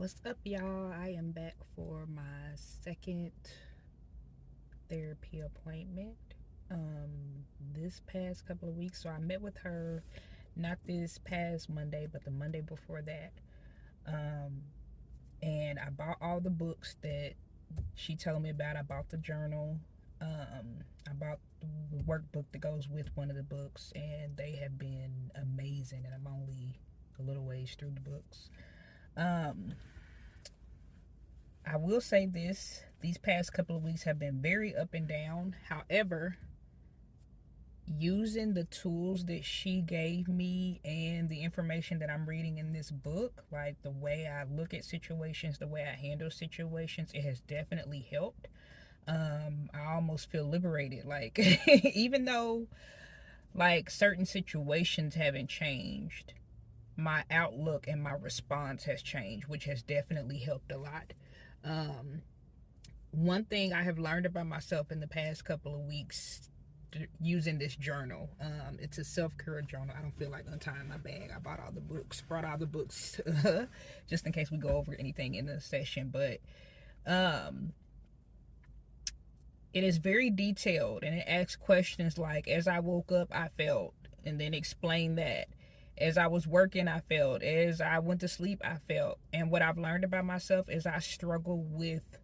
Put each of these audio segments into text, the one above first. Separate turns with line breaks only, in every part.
What's up, y'all? I am back for my second therapy appointment this past couple of weeks. So I met with her not this past Monday, but the Monday before that. And I bought all the books that she told me about. I bought the journal. I bought the workbook that goes with one of the books, and they have been amazing. And I'm only a little ways through the books. I will say these past couple of weeks have been very up and down. However, using the tools that she gave me and the information that I'm reading in this book, like the way I look at situations, the way I handle situations, it has definitely helped. I almost feel liberated, like even though like certain situations haven't changed, my outlook and my response has changed, which has definitely helped a lot. One thing I have learned about myself in the past couple of weeks using this journal, it's a self-care journal. I don't feel like untying my bag. I brought all the books just in case we go over anything in the session, but it is very detailed, and it asks questions like, as I woke up, I felt, and then explain that. As I was working, I felt. As I went to sleep, I felt. And what I've learned about myself is I struggle with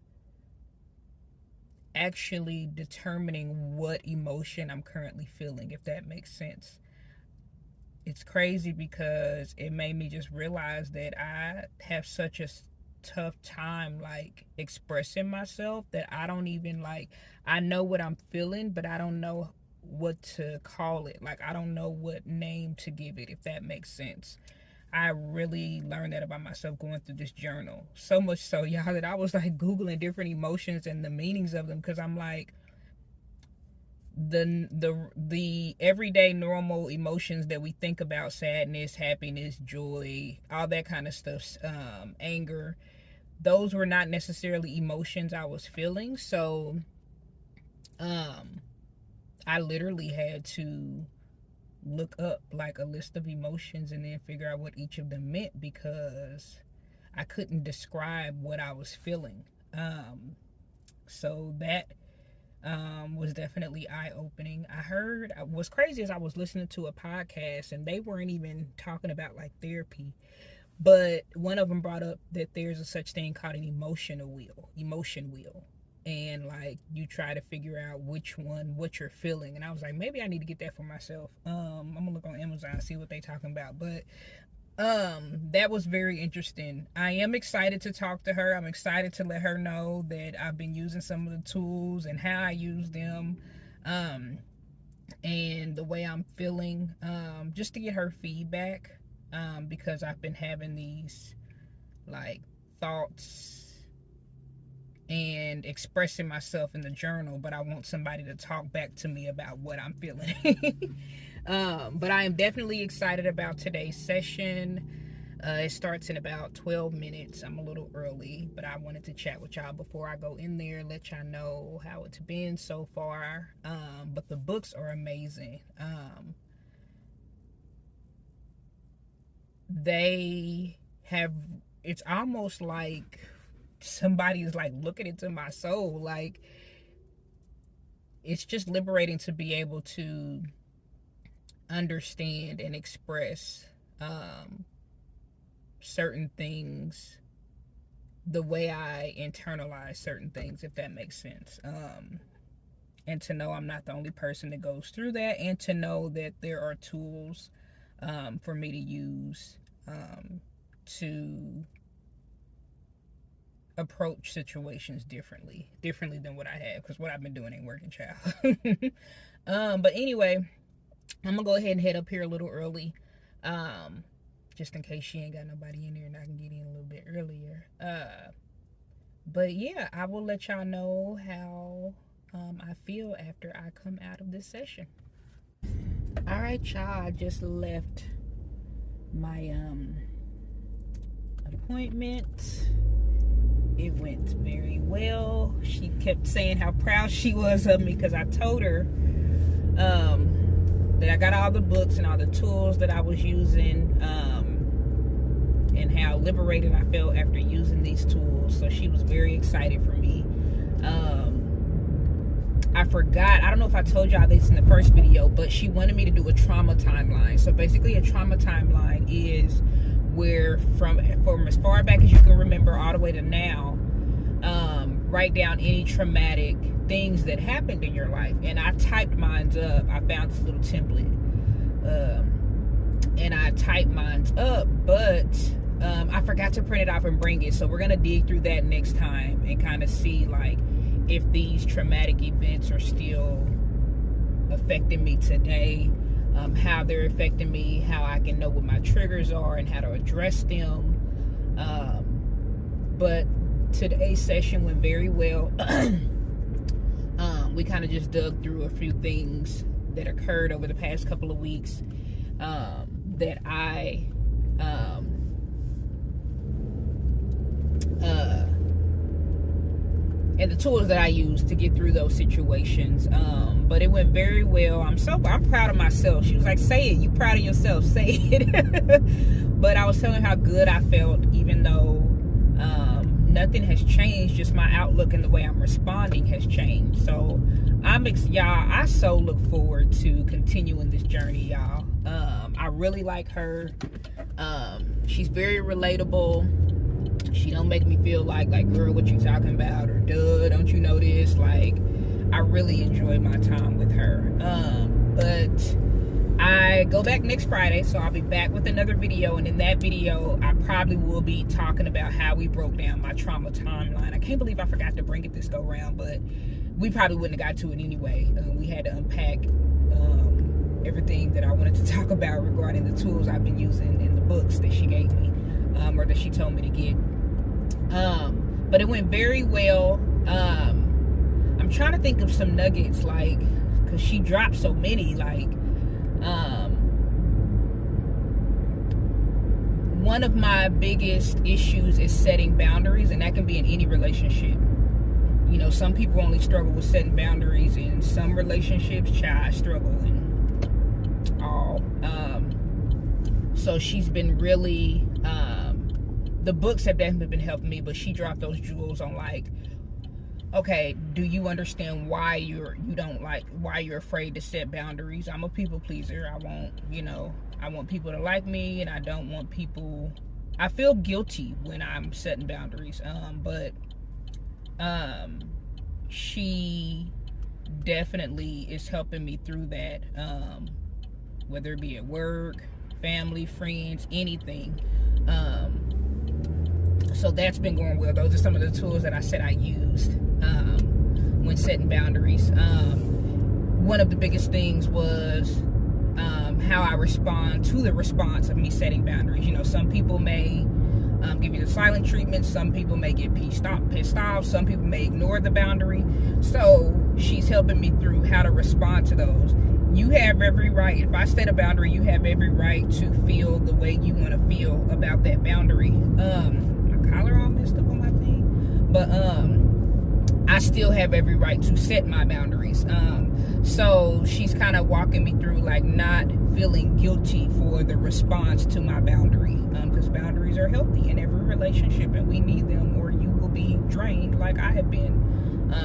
actually determining what emotion I'm currently feeling, if that makes sense. It's crazy because it made me just realize that I have such a tough time like expressing myself that I don't even like, I know what I'm feeling, but I don't know what to call it. Like, I don't know what name to give it, if that makes sense. I really learned that about myself going through this journal. So much so, y'all, that I was like Googling different emotions and the meanings of them, because I'm like, the everyday normal emotions that we think about, sadness, happiness, joy, all that kind of stuff, anger, those were not necessarily emotions I was feeling. So I literally had to look up like a list of emotions and then figure out what each of them meant, because I couldn't describe what I was feeling. So that was definitely eye-opening. I heard, what's crazy is I was listening to a podcast and they weren't even talking about like therapy, but one of them brought up that there's a such thing called an emotion wheel, and like you try to figure out which one, what you're feeling. And I was like, maybe I need to get that for myself. I'm gonna look on Amazon and see what they talking about. But that was very interesting. I am excited to talk to her. I'm excited to let her know that I've been using some of the tools and how I use them, and the way I'm feeling, just to get her feedback, because I've been having these like thoughts and expressing myself in the journal, but I want somebody to talk back to me about what I'm feeling. But I am definitely excited about today's session. It starts in about 12 minutes. I'm a little early, but I wanted to chat with y'all before I go in there, let y'all know how it's been so far. But the books are amazing. They have, it's almost like somebody is like looking into my soul. Like, it's just liberating to be able to understand and express certain things the way I internalize certain things, if that makes sense. And to know I'm not the only person that goes through that, and to know that there are tools for me to use to approach situations differently than what I have, because what I've been doing ain't working, child. But anyway, I'm gonna go ahead and head up here a little early, just in case she ain't got nobody in there and I can get in a little bit earlier. But yeah, I will let y'all know how I feel after I come out of this session. All right, y'all, I just left my appointment. It went very well. She kept saying how proud she was of me, because I told her that I got all the books and all the tools that I was using, and how liberated I felt after using so she was very excited for me. I forgot, I don't know if I told y'all this in the first video, but she wanted me to do a trauma timeline. So basically a trauma timeline is where from as far back as you can remember all the way to now, write down any traumatic things that happened in your life. And I typed mine up. I found this little template, and I typed mine up, but I forgot to print it off and bring it. So we're gonna dig through that next time and kind of see like if these traumatic events are still affecting me today, how they're affecting me, how I can know what my triggers are and how to address them. But today's session went very well. We kind of just dug through a few things that occurred over the past couple of weeks, that I and the tools that I use to get through those situations. But it went very well. I'm proud of myself. She was like, say it, you proud of yourself, say it. But I was telling her how good I felt, even though nothing has changed, just my outlook and the way I'm responding has changed. So y'all, I so look forward to continuing this journey, y'all. I really like her. She's very relatable. She don't make me feel like girl, what you talking about, or duh, don't you know this? Like, I really enjoy my time with her. But I go back next Friday, so I'll be back with another video, and in that video I probably will be talking about how we broke down my trauma timeline. I can't believe I forgot to bring it this go round, but we probably wouldn't have got to it anyway. We had to unpack everything that I wanted to talk about regarding the tools I've been using in the books that she gave me, or that she told me to get. But it went very well. I'm trying to think of some nuggets, like, because she dropped so many, like, one of my biggest issues is setting boundaries, and that can be in any relationship. You know, some people only struggle with setting boundaries in some relationships. Child, struggle in all. So she's been really, the books have definitely been helping me, but she dropped those jewels on, like, okay, do you understand why you're afraid to set boundaries? I'm a people pleaser. I want people to like me, and I don't want people, I feel guilty when I'm setting boundaries. But she definitely is helping me through that, whether it be at work, family, friends, anything. So that's been going well. Those are some of the tools that I said I used when setting boundaries. One of the biggest things was how I respond to the response of me setting boundaries. You know, some people may give you the silent treatment. Some people may get pissed off. Some people may ignore the boundary. So she's helping me through how to respond to those. You have every right. If I set a boundary, you have every right to feel the way you want to feel about that boundary. My collar all messed up on my thing, but I still have every right to set my boundaries. So she's kind of walking me through, like, not feeling guilty for the response to my boundary, because boundaries are healthy in every relationship, and we need them, or you will be drained, like I have been.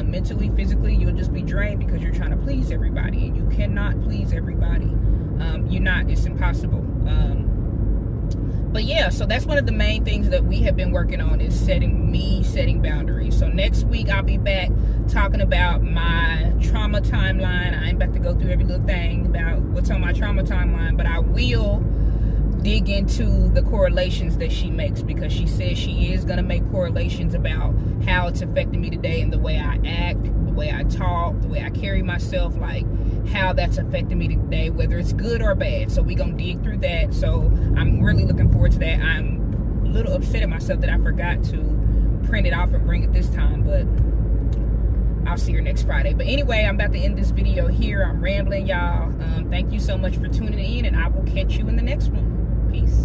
Mentally, physically, you'll just be drained because you're trying to please everybody, and you cannot please everybody. It's impossible. But yeah, so that's one of the main things that we have been working on, is setting boundaries. So next week I'll be back talking about my trauma timeline. I ain't about to go through every little thing about what's on my trauma timeline, but I will dig into the correlations that she makes, because she says she is going to make correlations about how it's affecting me today, and the way I act, the way I talk, the way I carry myself, like how that's affecting me today, whether it's good or bad. So we're going to dig through that. So I'm really looking forward to that. I'm a little upset at myself that I forgot to print it off and bring it this time, but I'll see her next Friday. But anyway, I'm about to end this video here. I'm rambling, y'all. Thank you so much for tuning in, and I will catch you in the next one. Peace.